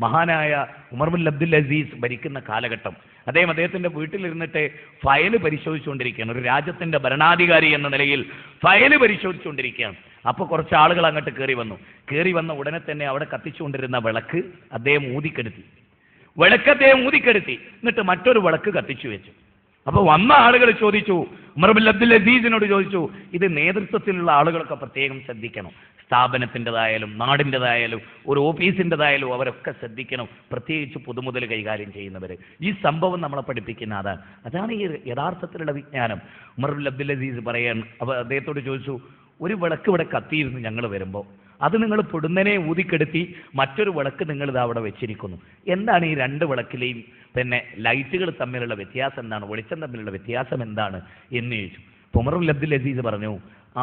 മഹാനായ Umar bin Abdul Azeez ഭരിക്കുന്ന കാലഘട്ടം, അദ്ദേഹത്തിന്റെ വീട്ടിലിരുന്നിട്ട് ഫയല് പരിശോധിച്ചുകൊണ്ടിരിക്കുകയാണ്. ഒരു രാജ്യത്തിന്റെ ഭരണാധികാരി എന്ന നിലയിൽ ഫയല് പരിശോധിച്ചുകൊണ്ടിരിക്കുകയാണ്. അപ്പോൾ കുറച്ച് ആളുകൾ അങ്ങോട്ട് കയറി വന്ന ഉടനെ തന്നെ അവിടെ കത്തിച്ചുകൊണ്ടിരുന്ന വിളക്ക് അദ്ദേഹം ഊതിക്കെടുത്തി. എന്നിട്ട് മറ്റൊരു വിളക്ക് കത്തിച്ചു വെച്ചു. അപ്പോൾ വന്ന ആളുകൾ ചോദിച്ചു, ഉമർ ബിൻ അബ്ദുൽ അസീസിനോട് ചോദിച്ചു, ഇത് നേതൃത്വത്തിലുള്ള ആളുകളൊക്കെ പ്രത്യേകം ശ്രദ്ധിക്കണം. സ്ഥാപനത്തിൻ്റെതായാലും നാടിൻ്റെതായാലും ഒരു ഓഫീസിൻ്റെതായാലും അവരൊക്കെ ശ്രദ്ധിക്കണം, പ്രത്യേകിച്ച് പൊതുമുതൽ കൈകാര്യം ചെയ്യുന്നവർ. ഈ സംഭവം നമ്മളെ പഠിപ്പിക്കുന്ന അതാണ് ഈ യഥാർത്ഥത്തിലുള്ള വിജ്ഞാനം. ഉമർ ബിൻ അബ്ദുൽ അസീസ് പറയാൻ അദ്ദേഹത്തോട് ചോദിച്ചു, ഒരു വിളക്ക് ഇവിടെ കത്തിയിരുന്നു ഞങ്ങൾ വരുമ്പോൾ, അത് നിങ്ങൾ പൊടുന്നനെ ഊതിക്കെടുത്തി മറ്റൊരു വിളക്ക് നിങ്ങൾ ഇത് അവിടെ വെച്ചിരിക്കുന്നു. എന്താണ് ഈ രണ്ട് വിളക്കിലെയും ലൈറ്റുകൾ തമ്മിലുള്ള വ്യത്യാസം എന്താണ്, വെളിച്ചം തമ്മിലുള്ള വ്യത്യാസം എന്താണ് എന്ന് ചോദിച്ചു. ഉമർ ബിൻ അബ്ദുൽ അസീസ് പറഞ്ഞു,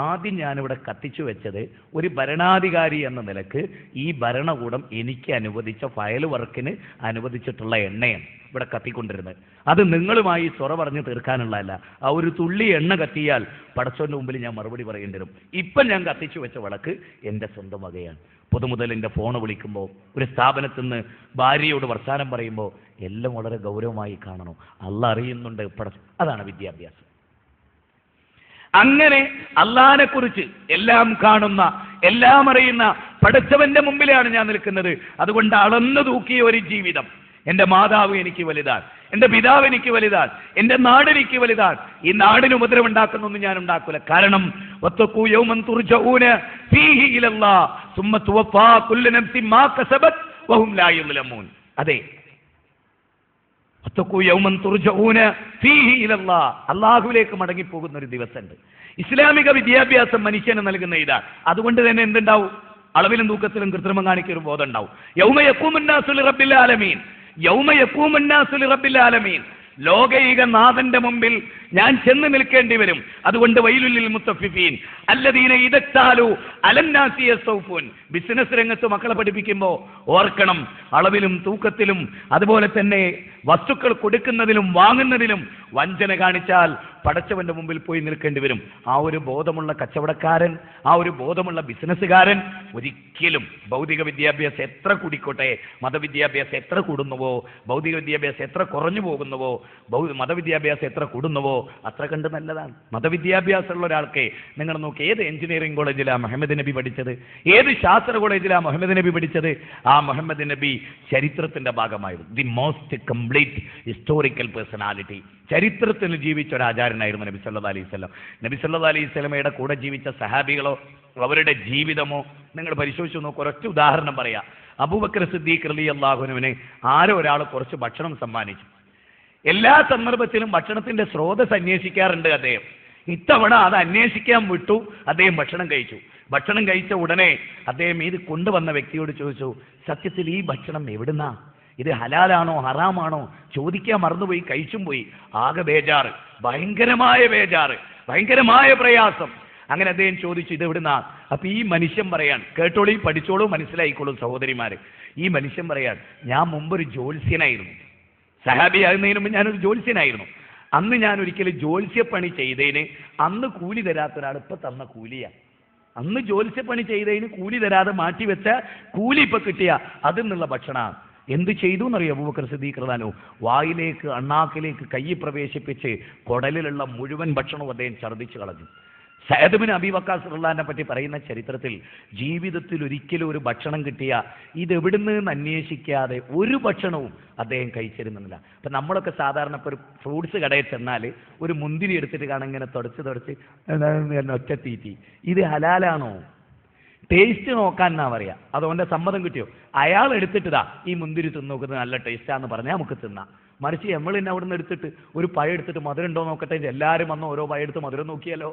ആദ്യം ഞാനിവിടെ കത്തിച്ചു വെച്ചത് ഒരു ഭരണാധികാരി എന്ന നിലക്ക് ഈ ഭരണകൂടം എനിക്ക് അനുവദിച്ച ഫയൽ വർക്കിന് അനുവദിച്ചിട്ടുള്ള എണ്ണയാണ് ഇവിടെ കത്തിക്കൊണ്ടിരുന്നത്. അത് നിങ്ങളുമായി ചൊറ പറഞ്ഞ് തീർക്കാനുള്ളതല്ല. ആ ഒരു തുള്ളി എണ്ണ കത്തിയാൽ പടച്ചോന്റെ മുമ്പിൽ ഞാൻ മറുപടി പറയേണ്ടി വരും. ഇപ്പം ഞാൻ കത്തിച്ചു വെച്ച വിളക്ക് എൻ്റെ സ്വന്തം വകയാണ്. പൊതുമുതലിൻ്റെ ഫോൺ വിളിക്കുമ്പോൾ, ഒരു സ്ഥാപനത്തിൽ നിന്ന് ഭാര്യയോട് വർത്താനം പറയുമ്പോൾ എല്ലാം വളരെ ഗൗരവമായി കാണണം. അള്ളാഹ് അറിയുന്നുണ്ട്. അതാണ് വിദ്യാഭ്യാസം. അങ്ങനെ അള്ളാഹിനെ കുറിച്ച് എല്ലാം കാണുന്ന, എല്ലാം അറിയുന്ന പടച്ചവന്റെ മുമ്പിലാണ് ഞാൻ നിൽക്കുന്നത്. അതുകൊണ്ട് അളന്നു തൂക്കിയ ഒരു ജീവിതം. എൻ്റെ മാതാവ് എനിക്ക് വലുതാണ്, എൻ്റെ പിതാവ് എനിക്ക് വലുതാണ്, എൻ്റെ നാട് എനിക്ക് വലുതാണ്. ഈ നാടിന് ഉപദ്രവം ഉണ്ടാക്കുന്നൊന്നും ഞാൻ ഉണ്ടാക്കൂല. കാരണം അതെ, അള്ളാഹുവിലേക്ക് മടങ്ങിപ്പോകുന്ന ഒരു ദിവസമുണ്ട്. ഇസ്ലാമിക വിദ്യാഭ്യാസം മനുഷ്യന് നൽകുന്ന ഇതാണ്. അതുകൊണ്ട് തന്നെ എന്തുണ്ടാവും? അളവിലും തൂക്കത്തിലും കൃത്രിമം കാണിക്കൊരു ബോധം ഉണ്ടാവും. യൗമ യഖൂമുന്നാസു ലിറബ്ബിൽ ആലമീൻ, യൗമ യഖൂമുന്നാസു ലിറബ്ബിൽ ആലമീൻ. ലോകൈക നാഥന്റെ മുമ്പിൽ ഞാൻ ചെന്ന് നിൽക്കേണ്ടി വരും. അതുകൊണ്ട് വൈലുൽ ലിൽ മുത്തഫിഫീൻ അല്ലദീന ഇദത്താലു അലന്നാസി യസൗഫൂൻ. ബിസിനസ് രംഗത്ത് മക്കളെ പഠിപ്പിക്കുമ്പോൾ ഓർക്കണം, അളവിലും തൂക്കത്തിലും അതുപോലെ തന്നെ വസ്തുക്കൾ കൊടുക്കുന്നതിലും വാങ്ങുന്നതിലും വഞ്ചന കാണിച്ചാൽ പടച്ചവന്റെ മുമ്പിൽ പോയി നിൽക്കേണ്ടി വരും. ആ ഒരു ബോധമുള്ള കച്ചവടക്കാരൻ, ആ ഒരു ബോധമുള്ള ബിസിനസ്സുകാരൻ ഒരിക്കലും ഭൗതിക വിദ്യാഭ്യാസം എത്ര കൂടിക്കോട്ടെ, മതവിദ്യാഭ്യാസം എത്ര കൂടുന്നുവോ, ഭൗതിക വിദ്യാഭ്യാസം എത്ര കുറഞ്ഞു പോകുന്നുവോ, മതവിദ്യാഭ്യാസം എത്ര കൂടുന്നുവോ അത്ര കണ്ട് നല്ലതാണ്. മതവിദ്യാഭ്യാസമുള്ള ഒരാൾക്ക് നിങ്ങൾ നോക്കി, ഏത് എഞ്ചിനീയറിംഗ് കോളേജിലാണ് മുഹമ്മദ് നബി പഠിച്ചത്? ഏത് ശാസ്ത്ര കോളേജിലാണ് മുഹമ്മദ് നബി പഠിച്ചത്? ആ മുഹമ്മദ് നബി ചരിത്രത്തിന്റെ ഭാഗമായിരുന്നു. The most complete historical personality. ചരിത്രത്തിൽ ജീവിച്ച ഒരു ആചാരനായിരുന്നു നബി സല്ലല്ലാഹു അലൈഹി വസല്ലം. നബി സല്ലല്ലാഹു അലൈഹി വസല്ലമയുടെ കൂടെ ജീവിച്ച സഹാബികളോ അവരുടെ ജീവിതമോ നിങ്ങൾ പരിശോധിച്ചു നോക്കൂ. ഒരൊറ്റ ഉദാഹരണം പറയാം. അബൂബക്കർ സിദ്ദീഖ് റളിയല്ലാഹു അൻഹുവിനെ ആരോ ഒരാൾ കുറച്ച് ഭക്ഷണം സമ്മാനിച്ചു. എല്ലാ സന്ദർഭത്തിലും ഭക്ഷണത്തിന്റെ സ്രോതസ് അന്വേഷിക്കാറുണ്ട് അദ്ദേഹം. ഇത്തവണ അത് അന്വേഷിക്കാൻ വിട്ടു. അദ്ദേഹം ഭക്ഷണം കഴിച്ചു. ഭക്ഷണം കഴിച്ച ഉടനെ അദ്ദേഹം ഇത് കൊണ്ടുവന്ന വ്യക്തിയോട് ചോദിച്ചു, സത്യത്തിൽ ഈ ഭക്ഷണം എവിടുന്നാ? ഇത് ഹലാലാണോ ഹറാമാണോ ചോദിക്കാൻ മറന്നുപോയി, കഴിച്ചും പോയി. ആകെ ബേജാറ്, ഭയങ്കരമായ ബേജാറ്, ഭയങ്കരമായ പ്രയാസം. അങ്ങനെ അദ്ദേഹം ചോദിച്ചു, ഇത് എവിടുന്നാ? അപ്പൊ ഈ മനുഷ്യൻ പറയാൻ, കേട്ടോളൂ, പഠിച്ചോളൂ, മനസ്സിലായിക്കോളൂ സഹോദരിമാര്. ഈ മനുഷ്യൻ പറയാൻ, ഞാൻ മുമ്പൊരു ജ്യോത്സ്യനായിരുന്നു. സഹാബിയാകുന്നതിന് മുമ്പ് ഞാനൊരു ജ്യോത്സ്യനായിരുന്നു. അന്ന് ഞാൻ ഒരിക്കലും ജ്യോത്സ്യപ്പണി ചെയ്തതിന് അന്ന് കൂലി തരാത്ത ഒരാൾ ഇപ്പൊ തന്ന കൂലിയാ. അന്ന് ജ്യോത്സ്യപ്പണി ചെയ്തതിന് കൂലി തരാതെ മാറ്റിവെച്ച കൂലി ഇപ്പൊ കിട്ടിയ അതിനുള്ള ഭക്ഷണമാണ്. എന്ത് ചെയ്തു എന്നറിയോ അബൂബക്കർ സിദ്ദീഖ് റളിയല്ലാഹു അൻഹു? വായിലേക്ക്, അണ്ണാക്കിലേക്ക് കൈ പ്രവേശിപ്പിച്ച് കുടലിലുള്ള മുഴുവൻ ഭക്ഷണവും അദ്ദേഹം ഛർദ്ദിച്ചു കളഞ്ഞു. സഅദ് ബിൻ അബീ വഖാസ് റളിയല്ലാഹു പറ്റി പറയുന്ന ചരിത്രത്തിൽ ജീവിതത്തിൽ ഒരിക്കലും ഒരു ഭക്ഷണം കിട്ടിയ ഇതെവിടുന്ന് അന്വേഷിക്കാതെ ഒരു ഭക്ഷണവും അദ്ദേഹം കഴിച്ചിരുന്നില്ല. അപ്പം നമ്മളൊക്കെ സാധാരണ ഇപ്പോൾ ഒരു ഫ്രൂട്ട്സ് കടയിൽ ചെന്നാൽ ഒരു മുന്തിരി എടുത്തിട്ട് കാണാൻ ഇങ്ങനെ തുടച്ച് ഒറ്റ തീറ്റി. ഇത് ഹലാലാണോ? ടേസ്റ്റ് നോക്കാൻ എന്നാ പറയാ. അതുകൊണ്ട് സമ്മതം കിട്ടിയോ? അയാൾ എടുത്തിട്ടാ ഈ മുന്തിരി തിന്ന് നോക്കുന്നത് നല്ല ടേസ്റ്റാന്ന് പറഞ്ഞാൽ നമുക്ക് തിന്നാം. മറിച്ച് നമ്മൾ തന്നെ അവിടെ നിന്ന് എടുത്തിട്ട് ഒരു പഴം എടുത്തിട്ട് മധുരം ഉണ്ടോ നോക്കട്ടെ, എല്ലാവരും വന്ന് ഓരോ പഴം എടുത്ത് മധുരം നോക്കിയാലോ?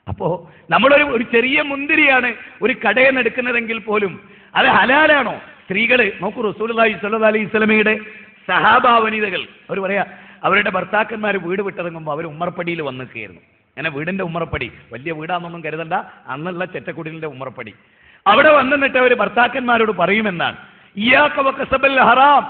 അപ്പോ നമ്മളൊരു ചെറിയ മുന്തിരിയാണ് ഒരു കടയിൽ നിന്ന് എടുക്കുന്നതെങ്കിൽ പോലും അത് ഹലാലാണോ? സ്ത്രീകള് നോക്കൂ, റസൂലുള്ളാഹി സ്വല്ലല്ലാഹു അലൈഹി വസല്ലമയുടെ സഹാബാവനിതകൾ അവർ പറയാ, അവരുടെ ഭർത്താക്കന്മാർ വീട് വിട്ടിറങ്ങുമ്പോൾ അവർ ഉമ്മർപ്പടിയിൽ വന്ന് നിൽക്കുകയായിരുന്നു. അങ്ങനെ വീടിന്റെ ഉമ്മറപ്പടി, വലിയ വീടാണെന്നൊന്നും കരുതണ്ട, അന്നുള്ള ചെറ്റക്കുടിലിന്റെ ഉമ്മറപ്പടി. അവിടെ വന്നിട്ട് അവർ ഭർത്താക്കന്മാരോട് പറയുമെന്നാണ്, ഇയ്യാക വകസബൽ ഹറാം,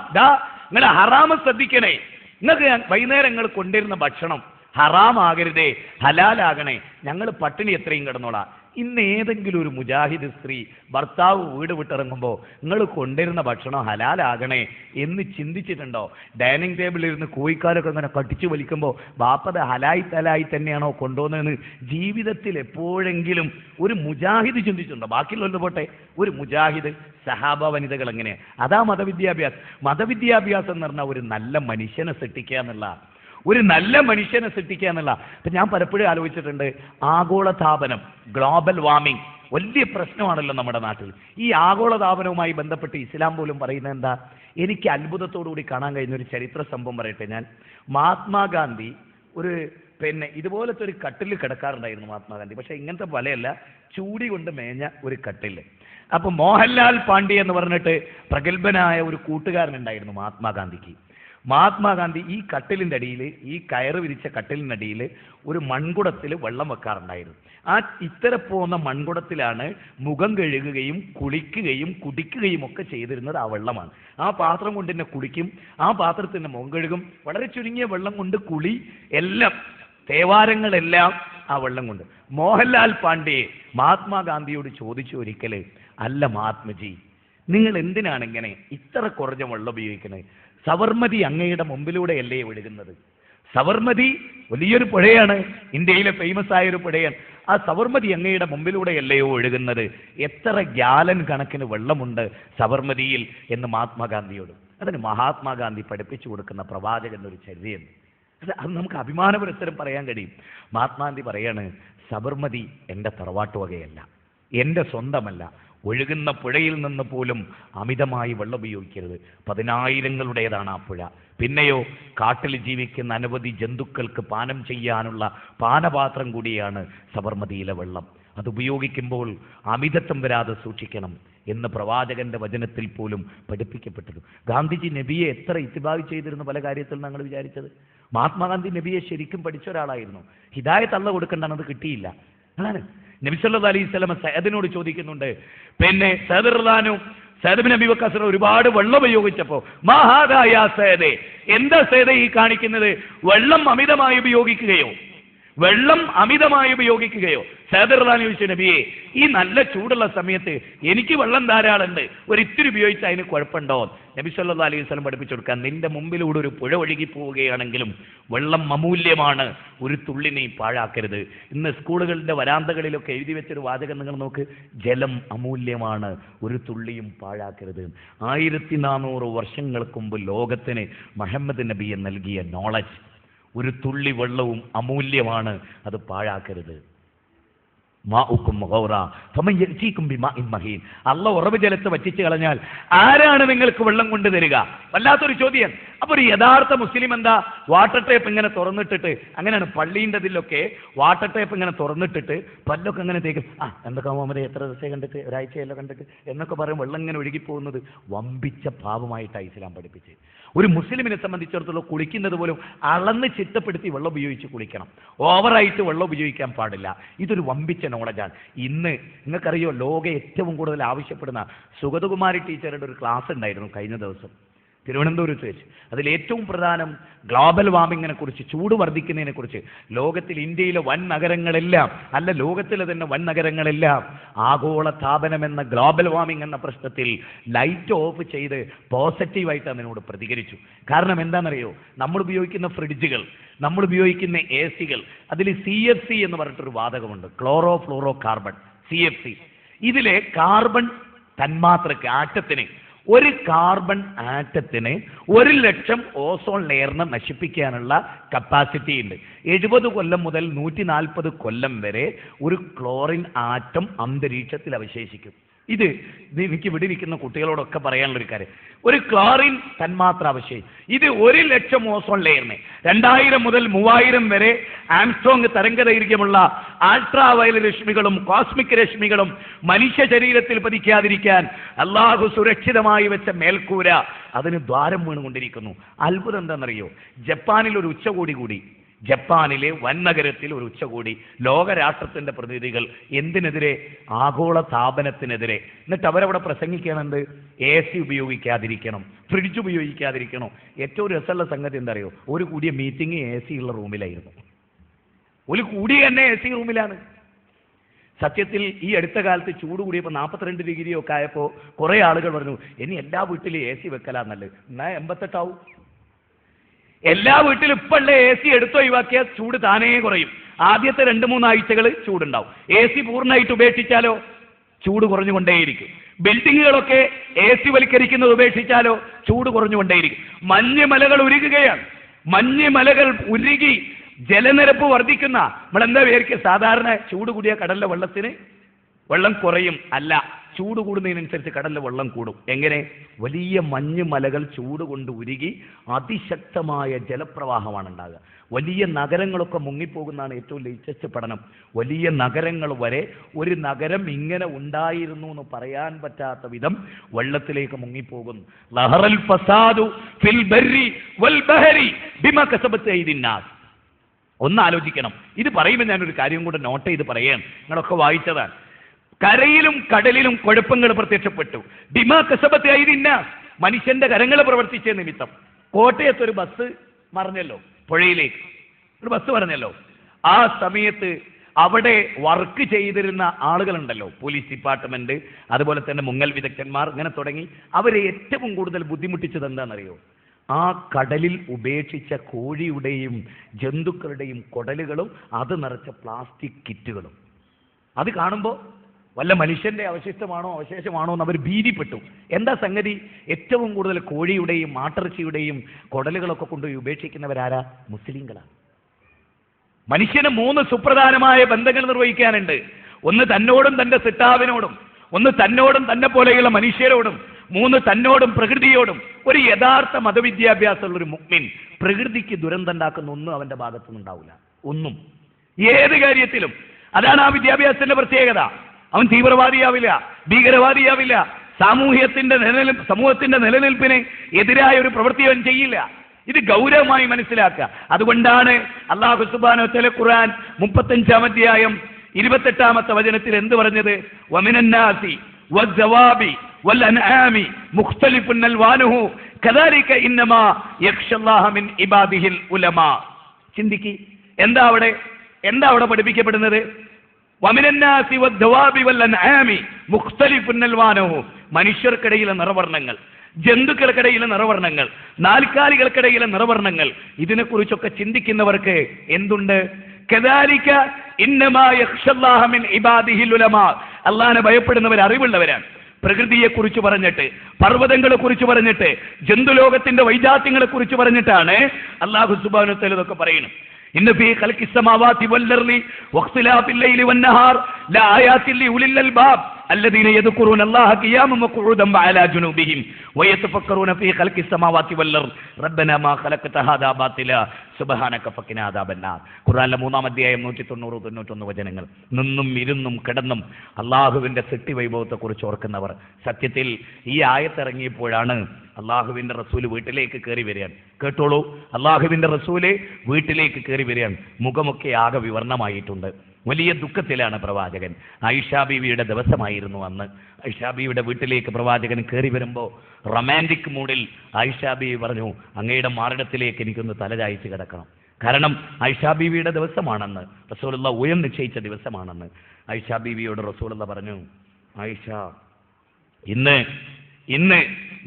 നിങ്ങൾ ഹറാമ് ശ്രദ്ധിക്കണേ. നിങ്ങൾക്ക് വൈകുന്നേരങ്ങൾ കൊണ്ടിരുന്ന ഭക്ഷണം ഹറാമാകരുതേ, ഹലാലാകണേ. ഞങ്ങൾ പട്ടിണി എത്രയും കിടന്നോളാം. ഇന്ന് ഏതെങ്കിലും ഒരു മുജാഹിദ് സ്ത്രീ ഭർത്താവ് വീട് വിട്ടിറങ്ങുമ്പോൾ നിങ്ങൾ കൊണ്ടുവരുന്ന ഭക്ഷണം ഹലാലാകണേ എന്ന് ചിന്തിച്ചിട്ടുണ്ടോ? ഡൈനിങ് ടേബിളിൽ ഇരുന്ന് കോഴിക്കാരൊക്കെ ഇങ്ങനെ കടിച്ചു വലിക്കുമ്പോൾ ബാപ്പത് ഹലായി തലായി തന്നെയാണോ കൊണ്ടുവന്നതെന്ന് ജീവിതത്തിൽ എപ്പോഴെങ്കിലും ഒരു മുജാഹിദ് ചിന്തിച്ചിട്ടുണ്ടോ? ബാക്കിയുള്ളവരുടെ പോട്ടെ, ഒരു മുജാഹിദ് സഹാബ വനിതകൾ എങ്ങനെയാണ്? അതാ മതവിദ്യാഭ്യാസം. മതവിദ്യാഭ്യാസം എന്ന് പറഞ്ഞാൽ ഒരു നല്ല മനുഷ്യനെ സൃഷ്ടിക്കുക എന്നുള്ള, ഒരു നല്ല മനുഷ്യനെ സൃഷ്ടിക്കുക എന്നുള്ള. അപ്പം ഞാൻ പലപ്പോഴും ആലോചിച്ചിട്ടുണ്ട്, ആഗോളതാപനം, ഗ്ലോബൽ വാർമിംഗ് വലിയ പ്രശ്നമാണല്ലോ നമ്മുടെ നാട്ടിൽ. ഈ ആഗോളതാപനവുമായി ബന്ധപ്പെട്ട് ഇസ്ലാം പോലും പറയുന്നത് എന്താ? എനിക്ക് അത്ഭുതത്തോടുകൂടി കാണാൻ കഴിഞ്ഞ ഒരു ചരിത്ര സംഭവം പറയട്ടെ. ഞാൻ മഹാത്മാഗാന്ധി ഇതുപോലത്തെ ഒരു കട്ടിൽ കിടക്കാറുണ്ടായിരുന്നു മഹാത്മാഗാന്ധി. പക്ഷെ ഇങ്ങനത്തെ വലയല്ല, ചൂടി കൊണ്ട് മേഞ്ഞ ഒരു കട്ടിൽ. അപ്പൊ മോഹൻലാൽ പാണ്ഡെ എന്ന് പറഞ്ഞിട്ട് പ്രഗത്ഭനായ ഒരു കൂട്ടുകാരനുണ്ടായിരുന്നു മഹാത്മാഗാന്ധിക്ക്. മഹാത്മാഗാന്ധി ഈ കട്ടിലിൻ്റെ അടിയിൽ, ഈ കയറ് വിരിച്ച കട്ടിലിൻ്റെ അടിയിൽ ഒരു മൺകുടത്തിൽ വെള്ളം വെക്കാറുണ്ടായിരുന്നു. ആ ഇത്തരം പോകുന്ന മൺകുടത്തിലാണ് മുഖം കഴുകുകയും കുളിക്കുകയും കുടിക്കുകയും ഒക്കെ ചെയ്തിരുന്നത്. ആ വെള്ളമാണ്. ആ പാത്രം കൊണ്ട് തന്നെ കുളിക്കും, ആ പാത്രത്തിൻ്റെ മുഖം കഴുകും. വളരെ ചുരുങ്ങിയ വെള്ളം കൊണ്ട് കുളി, എല്ലാം തേവാരങ്ങളെല്ലാം ആ വെള്ളം കൊണ്ട്. മോഹൻലാൽ പാണ്ഡെ മഹാത്മാഗാന്ധിയോട് ചോദിച്ചു ഒരിക്കൽ, അല്ല മഹാത്മജി, നിങ്ങൾ എന്തിനാണ് ഇങ്ങനെ ഇത്ര കുറഞ്ഞ വെള്ളം ഉപയോഗിക്കുന്നത്? സബർമതി അങ്ങയുടെ മുമ്പിലൂടെയല്ലേ ഒഴുകുന്നത്? സബർമതി വലിയൊരു പുഴയാണ്, ഇന്ത്യയിലെ ഫേമസ് ആയ ഒരു പുഴയാണ്. ആ സബർമതി അങ്ങയുടെ മുമ്പിലൂടെയല്ലയോ ഒഴുകുന്നത്? എത്ര ഗ്യാലൻ കണക്കിന് വെള്ളമുണ്ട് സബർമതിയിൽ എന്ന് മഹാത്മാഗാന്ധിയോട്. അതിന് മഹാത്മാഗാന്ധി പഠിപ്പിച്ചു കൊടുക്കുന്ന പ്രവാചകന്റെ ഒരു ചര്യയുണ്ട്. അത് നമുക്ക് അഭിമാനപുരസ്സരം പറയാൻ കഴിയും. മഹാത്മാഗാന്ധി പറയാണ്, സബർമതി എൻ്റെ തറവാട്ട് വകയല്ല, എൻ്റെ സ്വന്തമല്ല. ഒഴുകുന്ന പുഴയിൽ നിന്ന് പോലും അമിതമായി വെള്ളം ഉപയോഗിക്കരുത്. 10,000ങ്ങളുടേതാണ് ആ പുഴ. പിന്നെയോ കാട്ടിൽ ജീവിക്കുന്ന അനവധി ജന്തുക്കൾക്ക് പാനം ചെയ്യാനുള്ള പാനപാത്രം കൂടിയാണ് സബർമതിയിലെ വെള്ളം. അത് ഉപയോഗിക്കുമ്പോൾ അമിതത്വം വരാതെ സൂക്ഷിക്കണം എന്ന് പ്രവാചകന്റെ വചനത്തിൽ പോലും പഠിപ്പിക്കപ്പെട്ടത്. ഗാന്ധിജി നബിയെ എത്ര ഇത്തിബാഗ് ചെയ്തിരുന്നു പല കാര്യത്തിൽ ഞങ്ങൾ വിചാരിച്ചത്. മഹാത്മാഗാന്ധി നബിയെ ശരിക്കും പഠിച്ച ഒരാളായിരുന്നു. ഹിദായത്ത് അല്ല കൊടുക്കേണ്ടത്, അത് കിട്ടിയില്ല. അതാണ് നബി സല്ലല്ലാഹു അലൈഹി വസല്ലം സഅദിനോട് ചോദിക്കുന്നുണ്ട്, സഅദ് റളിയല്ലാഹു സഅദ് ബിൻ അബീ വഖാസ് ഒരുപാട് വെള്ളം ഉപയോഗിച്ചപ്പോൾ, മാ ഹാദാ യാ സഅദ്, എന്താ സഅദ് ഈ കാണിക്കുന്നത്? വെള്ളം അമിതമായി ഉപയോഗിക്കുകയോ? വെള്ളം അമിതമായി ഉപയോഗിക്കുകയോ? സഅദ് റളിയല്ലാഹു ചോദിച്ചു, നബിയെ, ഈ നല്ല ചൂടുള്ള സമയത്ത് എനിക്ക് വെള്ളം ധാരാളമുണ്ട്, ഒരിത്തിരി ഉപയോഗിച്ചാൽ അതിന് കുഴപ്പമുണ്ടോ? നബി സല്ലല്ലാഹു അലൈഹി വസല്ലം പഠിപ്പിച്ചു കൊടുക്കാൻ, നിന്റെ മുമ്പിലൂടെ ഒരു പുഴ ഒഴുകി പോവുകയാണെങ്കിലും വെള്ളം അമൂല്യമാണ്, ഒരു തുള്ളി നീ പാഴാക്കരുത്. ഇന്ന് സ്കൂളുകളുടെ വരാന്തകളിലൊക്കെ എഴുതി വെച്ചൊരു വാചകം നിങ്ങൾ നോക്ക്, ജലം അമൂല്യമാണ്, ഒരു തുള്ളിയും പാഴാക്കരുത്. 1400 വർഷങ്ങൾക്ക് മുമ്പ് ലോകത്തിന് മുഹമ്മദ് നബിയെ നൽകിയ നോളജ്, ഒരു തുള്ളി വെള്ളവും അമൂല്യമാണ്, അത് പാഴാക്കരുത്. അള്ള ഉറവ് ജലത്ത് വറ്റിച്ചു കളഞ്ഞാൽ ആരാണ് നിങ്ങൾക്ക് വെള്ളം കൊണ്ട് തരിക? വല്ലാത്തൊരു ചോദ്യം. അപ്പൊ ഒരു യഥാർത്ഥ മുസ്ലിം എന്താ? വാട്ടർ ടേപ്പ് ഇങ്ങനെ തുറന്നിട്ടിട്ട്, അങ്ങനെയാണ് പള്ളീൻ്റെ ഇതിലൊക്കെ വാട്ടർ ടേപ്പ് ഇങ്ങനെ തുറന്നിട്ടിട്ട് പല്ലൊക്കെ ഇങ്ങനെ തേക്കും. എന്തൊക്കെ മുഹമ്മദ് എത്ര ദിവസം കണ്ടിട്ട്, ഒരാഴ്ചയല്ലോ കണ്ടിട്ട് എന്നൊക്കെ പറയും. വെള്ളം ഇങ്ങനെ ഒഴുകിപ്പോകുന്നത് വമ്പിച്ച പാപമായിട്ടാണ് ഇസ്ലാം പഠിപ്പിച്ച്. ഒരു മുസ്ലിമിനെ സംബന്ധിച്ചിടത്തോളം കുളിക്കുന്നത് പോലും അളന്ന് ചിട്ടപ്പെടുത്തി വെള്ളം ഉപയോഗിച്ച് കുളിക്കണം. ഓവറായിട്ട് വെള്ളം ഉപയോഗിക്കാൻ പാടില്ല. ഇതൊരു വമ്പിച്ച നോളജാണ്. ഇന്ന് നിങ്ങൾക്കറിയോ, ലോകം ഏറ്റവും കൂടുതൽ ആവശ്യപ്പെടുന്ന സുഗതകുമാരി ടീച്ചറുടെ ഒരു ക്ലാസ് ഉണ്ടായിരുന്നു കഴിഞ്ഞ ദിവസം തിരുവനന്തപുരത്ത് വെച്ച്. അതിലേറ്റവും പ്രധാനം ഗ്ലോബൽ വാർമിങ്ങിനെ കുറിച്ച്, ചൂട് വർദ്ധിക്കുന്നതിനെ കുറിച്ച്. ലോകത്തിൽ, ഇന്ത്യയിലെ വൻ നഗരങ്ങളെല്ലാം, അല്ല ലോകത്തിലെ തന്നെ വൻ നഗരങ്ങളെല്ലാം ആഗോള താപനം എന്ന ഗ്ലോബൽ വാർമിംഗ് എന്ന പ്രശ്നത്തിൽ ലൈറ്റ് ഓഫ് ചെയ്ത് പോസിറ്റീവായിട്ട് അതിനോട് പ്രതികരിച്ചു. കാരണം എന്താണെന്നറിയോ? നമ്മൾ ഉപയോഗിക്കുന്ന ഫ്രിഡ്ജുകൾ, നമ്മൾ ഉപയോഗിക്കുന്ന AC കൾ, അതിൽ CFC എന്ന് പറഞ്ഞിട്ടൊരു വാതകമുണ്ട്, ക്ലോറോ ഫ്ലോറോ കാർബൺ, CFC. ഇതിലെ കാർബൺ തന്മാത്രക്ക്, ആറ്റത്തിന്, ഒരു കാർബൺ ആറ്റത്തിന് 1,00,000 ഓസോൺ ലെയറിനെ നശിപ്പിക്കാനുള്ള കപ്പാസിറ്റി ഉണ്ട്. 70 കൊല്ലം മുതൽ 140 കൊല്ലം വരെ ഒരു ക്ലോറിൻ ആറ്റം അന്തരീക്ഷത്തിൽ അവശേഷിക്കും. ഇത് എനിക്ക് വിടിരിക്കുന്ന കുട്ടികളോടൊക്കെ പറയാനുള്ളൊരു കാര്യം. ഒരു ക്ലോറിൻ തന്മാത്ര അവശേഷിക്കും. ഇത് 1,00,000 ഓസോൺ ലെയറിനെ 2000 മുതൽ 3000 വരെ ആംസ്ട്രോങ് തരംഗദൈർഘ്യമുള്ള അൾട്രാ വയലറ്റ് രശ്മികളും കോസ്മിക് രശ്മികളും മനുഷ്യ ശരീരത്തിൽ പതിക്കാതിരിക്കാൻ അള്ളാഹു സുരക്ഷിതമായി വെച്ച മേൽക്കൂര അതിന് ദ്വാരം വീണുകൊണ്ടിരിക്കുന്നു. അത്ഭുതം എന്താണെന്നറിയോ? ജപ്പാനിൽ ഒരു ഉച്ചകോടി കൂടി. ജപ്പാനിലെ വൻനഗരത്തിൽ ഒരു ഉച്ചകൂടി. ലോകരാഷ്ട്രത്തിന്റെ പ്രതിനിധികൾ എന്തിനെതിരെ? ആഗോള താപനത്തിനെതിരെ. എന്നിട്ട് അവരവിടെ പ്രസംഗിക്കാനുണ്ട്, AC ഉപയോഗിക്കാതിരിക്കണം, ഫ്രിഡ്ജ് ഉപയോഗിക്കാതിരിക്കണം. ഏറ്റവും രസമുള്ള സംഗതി എന്താ അറിയോ? ഒരു കൂടിയ മീറ്റിംഗ് AC ഉള്ള റൂമിലായിരുന്നു. ഒരു കൂടി തന്നെ AC റൂമിലാണ്. സത്യത്തിൽ ഈ അടുത്ത കാലത്ത് ചൂട് കൂടിയപ്പോൾ 42 ഡിഗ്രിയൊക്കെ ആയപ്പോൾ കുറേ ആളുകൾ പറഞ്ഞു ഇനി എല്ലാ വീട്ടിലും AC വെക്കലാന്നല്ലേ. എന്നാൽ 88 ആവും. എല്ലാ വീട്ടിലും ഇപ്പോഴുള്ള AC എടുത്ത് ഒഴിവാക്കിയാൽ ചൂട് താനേ കുറയും. ആദ്യത്തെ 2-3 ആഴ്ചകൾ ചൂടുണ്ടാവും. AC പൂർണ്ണമായിട്ട് ഉപേക്ഷിച്ചാലോ ചൂട് കുറഞ്ഞുകൊണ്ടേയിരിക്കും. ബിൽഡിങ്ങുകളൊക്കെ AC വൽക്കരിക്കുന്നത് ഉപേക്ഷിച്ചാലോ ചൂട് കുറഞ്ഞുകൊണ്ടേയിരിക്കും. മഞ്ഞുമലകൾ ഉരുകുകയാണ്. മഞ്ഞുമലകൾ ഉരുകി ജലനിരപ്പ് വർദ്ധിക്കുന്ന നമ്മളെന്താ വിചാരിക്കുക? സാധാരണ ചൂട് കൂടിയ കടലിലെ വെള്ളം കുറയും. അല്ല, ചൂട് കൂടുന്നതിനനുസരിച്ച് കടലിലെ വെള്ളം കൂടും. എങ്ങനെ? വലിയ മഞ്ഞുമലകൾ ചൂട് കൊണ്ട് ഉരുകി അതിശക്തമായ ജലപ്രവാഹമാണ് ഉണ്ടാകുക. വലിയ നഗരങ്ങളൊക്കെ മുങ്ങിപ്പോകുന്നതാണ് ഏറ്റവും ലേറ്റസ്റ്റ് പഠനം. വലിയ നഗരങ്ങൾ വരെ, ഒരു നഗരം ഇങ്ങനെ ഉണ്ടായിരുന്നു എന്ന് പറയാൻ പറ്റാത്ത വിധം വെള്ളത്തിലേക്ക് മുങ്ങിപ്പോകുന്നു. ലഹറൽ ഫസാദു ഫിൽ ബർരി വൽ ബഹരി ബിമാ കസബത് അയ്ദിന്നാസ്. ഒന്ന് ആലോചിക്കണം. ഇത് പറയുമ്പോൾ ഞാനൊരു കാര്യം കൂടെ നോട്ട് ചെയ്ത് പറയാം. നിങ്ങളൊക്കെ വായിച്ചതാണ്. കരയിലും കടലിലും കുഴപ്പങ്ങൾ പ്രത്യക്ഷപ്പെട്ടു. ബിമാ കസബത് അയ്ദിന്നാസ്, മനുഷ്യന്റെ കരങ്ങൾ പ്രവർത്തിച്ച നിമിത്തം. കോട്ടയത്ത് ഒരു ബസ് മറിഞ്ഞല്ലോ, പുഴയിലേക്ക് ഒരു ബസ് പറഞ്ഞല്ലോ. ആ സമയത്ത് അവിടെ വർക്ക് ചെയ്തിരുന്ന ആളുകളുണ്ടല്ലോ, പോലീസ് ഡിപ്പാർട്ട്മെന്റ്, അതുപോലെ തന്നെ മുങ്ങൽ വിദഗ്ധന്മാർ, ഇങ്ങനെ തുടങ്ങി. അവരെ ഏറ്റവും കൂടുതൽ ബുദ്ധിമുട്ടിച്ചത് എന്താണെന്നറിയോ? ആ കടലിൽ ഉപേക്ഷിച്ച കോഴിയുടെയും ജന്തുക്കളുടെയും കുടലുകളും അത് നിറച്ച പ്ലാസ്റ്റിക് കിറ്റുകളും. അത് കാണുമ്പോൾ വല്ല മനുഷ്യന്റെ അവശേഷമാണോ എന്ന് അവർ ഭീതിപ്പെട്ടു. എന്താ സംഗതി? ഏറ്റവും കൂടുതൽ കോഴിയുടെയും മാട്ടിറച്ചിയുടെയും കുടലുകളൊക്കെ കൊണ്ടുപോയി ഉപേക്ഷിക്കുന്നവരാരാ? മുസ്ലിങ്ങളാണ്. മനുഷ്യന് 3 സുപ്രധാനമായ ബന്ധങ്ങൾ നിർവഹിക്കാനുണ്ട്. ഒന്ന് തന്നോടും തന്റെ സിട്ടാവിനോടും, ഒന്ന് തന്നോടും തന്നെ പോലെയുള്ള മനുഷ്യരോടും, 3 തന്നോടും പ്രകൃതിയോടും. ഒരു യഥാർത്ഥ മതവിദ്യാഭ്യാസമുള്ള ഒരു മുഅ്മിൻ പ്രകൃതിക്ക് ദുരന്തമുണ്ടാക്കുന്ന ഒന്നും അവന്റെ ഭാഗത്തുനിന്നുണ്ടാവില്ല. ഒന്നും, ഏത് കാര്യത്തിലും. അതാണ് ആ വിദ്യാഭ്യാസത്തിന്റെ പ്രത്യേകത. അവൻ തീവ്രവാദിയാവില്ല, ഭീകരവാദിയാവില്ല, സമൂഹത്തിന്റെ നിലനിൽപ്പിന് എതിരായ ഒരു പ്രവൃത്തി അവൻ ചെയ്യില്ല. ഇത് ഗൗരവമായി മനസ്സിലാക്കുക. അതുകൊണ്ടാണ് അല്ലാഹു സുബ്ഹാനഹു വ തആല ഖുർആൻ 35-ാം അധ്യായം 28-ാമത്തെ വചനത്തിൽ എന്ത് പറഞ്ഞത്? വമിനന്നാസി വസ്സവാബി വൽഅൻആമി മുഖ്തലിഫുൻ അൽവാനുഹു കദാലിക ഇന്നമാ യഖ്ഷല്ലാഹ മിൻ ഇബാദിഹിൽ ഉലമാ. ചിന്തിക്കി, എന്താ അവിടെ പഠിപ്പിക്കപ്പെടുന്നത്? വമിനന്നാസി വദ്ദവാബി വൽഅൻആമി മുഖ്തലിഫുൻ അൽവാനുഹു, മനുഷ്യർക്കിടയിലെ നിറവർണ്ണങ്ങൾ, ജന്തുക്കൾക്കിടയിലെ നിറവർണ്ണങ്ങൾ, നാൽക്കാലികൾക്കിടയിലെ നിറവർണ്ണങ്ങൾ, ഇതിനെക്കുറിച്ചൊക്കെ ചിന്തിക്കുന്നവർക്ക് എന്തുണ്ട്? കദാലിക ഇന്നമാ യഖ്ഷല്ലാഹ മിൻ ഇബാദിഹിൽ ഉലമാ, അല്ലാഹുവിനെ ഭയപ്പെടുന്നവർ അറിവുള്ളവരാണ്. പ്രകൃതിയെക്കുറിച്ച് പറഞ്ഞിട്ട്, പർവ്വതങ്ങളെ കുറിച്ച് പറഞ്ഞിട്ട്, ജന്തുലോകത്തിന്റെ വൈജാത്യങ്ങളെ കുറിച്ച് പറഞ്ഞിട്ടാണ് അല്ലാഹു സുബ്ഹാനഹു വ തആല ഇതൊക്കെ പറയുന്നത്. ഇന്ന ഫീ ഖൽഖിസ് സമാവാതി വൽ അർളി വഖ്തിലാഫിൽ ലൈലി വൻ നഹാർ ലആയാതിൻ ലിഉലിൽ അൽബാബ് الذين يذكرون الله قياما وقعودا وعلى جنوبهم ويتفكرون في خلق السماوات والارض ربنا ما خلقت هذا باطلا സുബ്ഹാനക ഫഖിനാ അദാബന്നാർ. ഖുർആനിലെ 3-ാം അധ്യായം 190-191 വചനങ്ങൾ. നിന്നും ഇരുന്നും കിടന്നും അള്ളാഹുവിന്റെ സൃഷ്ടി വൈഭവത്തെക്കുറിച്ച് ഓർക്കുന്നവർ. സത്യത്തിൽ ഈ ആയത്തിറങ്ങിയപ്പോഴാണ് അള്ളാഹുവിന്റെ റസൂല് വീട്ടിലേക്ക് കയറി വരികയാണ്. കേട്ടോളൂ, അള്ളാഹുവിന്റെ റസൂല് വീട്ടിലേക്ക് കയറി വരികയാണ്. മുഖമൊക്കെ ആകെ വിവർണമായിട്ടുണ്ട്. വലിയ ദുഃഖത്തിലാണ് പ്രവാചകൻ. ആയിഷാ ബീവിയുടെ ദിവസമായിരുന്നു അന്ന്. ആയിഷാ ബീവിയുടെ വീട്ടിലേക്ക് പ്രവാചകൻ കയറി വരുമ്പോൾ റൊമാൻറ്റിക് മൂഡിൽ ആയിഷാ ബീവി പറഞ്ഞു, അങ്ങയുടെ മാറിടത്തിലേക്ക് എനിക്കൊന്ന് തലചായ്ച്ച് കിടക്കണം. കാരണം ആയിഷാ ബീവിയുടെ ദിവസമാണെന്ന്, റസൂലുള്ള ഉയം നിശ്ചയിച്ച ദിവസമാണെന്ന്. ആയിഷാ ബീവിയോട് റസൂലുള്ള പറഞ്ഞു, ആയിഷ, ഇന്ന്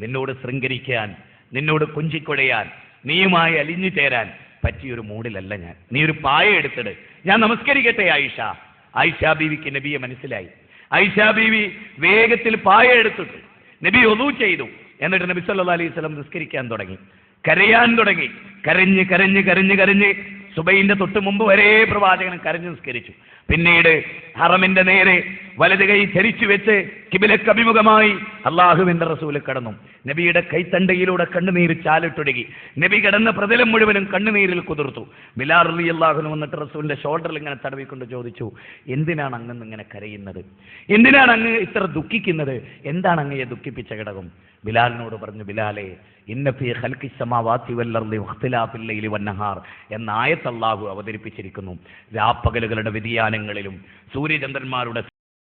നിന്നോട് ശൃംഗരിക്കാൻ, നിന്നോട് കൊഞ്ചിക്കൊടയാൻ, നീയുമായി അലിഞ്ഞു ചേരാൻ പറ്റിയൊരു മൂഡിലല്ല ഞാൻ. നീ ഒരു പായ എടുത്തിട്, ഞാൻ നമസ്കരിക്കട്ടെ ആയിഷ. ആയിഷാ ബീവിക്ക് നബിയെ മനസ്സിലായി. ആയിഷാ ബീവി വേഗത്തിൽ പായ എടുത്തിട്ടു. നബി ഒളൂ ചെയ്തു. എന്നിട്ട് നബി സല്ലല്ലാഹു അലൈഹി വസല്ലം നിസ്കരിക്കാൻ തുടങ്ങി, കരയാൻ തുടങ്ങി. കരഞ്ഞ് സുബൈന്റെ തൊട്ട് മുമ്പ് വരെ പ്രവാചകൻ കരഞ്ഞു നിസ്കരിച്ചു. പിന്നീട് ഹറമിന്റെ നേരെ വലത് കൈ ചരിച്ചു വെച്ച് കിബിലക്ക് അഭിമുഖമായി അള്ളാഹുവിന്റെ റസൂല് കടന്നു. നബിയുടെ കൈത്തണ്ടയിലൂടെ കണ്ണുനീര് ചാലിട്ടൊഴുകി. നബി കിടന്ന പ്രതലം മുഴുവനും കണ്ണുനീരിൽ കുതിർത്തു. ബിലാൽ റളിയല്ലാഹു അൻഹു വന്നിട്ട് റസൂലിന്റെ ഷോൾഡറിൽ ഇങ്ങനെ തടവിക്കൊണ്ട് ചോദിച്ചു, എന്തിനാണ് അങ്ങ് ഇങ്ങനെ കരയുന്നത്? എന്തിനാണ് അങ്ങ് ഇത്ര ദുഃഖിക്കുന്നത്? എന്താണ് അങ്ങയെ ദുഃഖിപ്പിച്ച ഘടകം? ബിലാലിനോട് പറഞ്ഞു, ബിലാലെ, ഇന്ന ഫീ ഖൽഖിസ് സമാവാതി വൽ അർളി വഖ്തിലാഫിൽ ലൈലി വൻ നഹാർ എന്ന ആയത്ത് അല്ലാഹു അവതരിപ്പിച്ചിരിക്കുന്നു. രാപ്പകലുകളുടെ വ്യതിയാനങ്ങളിലും സൂര്യചന്ദ്രന്മാരുടെ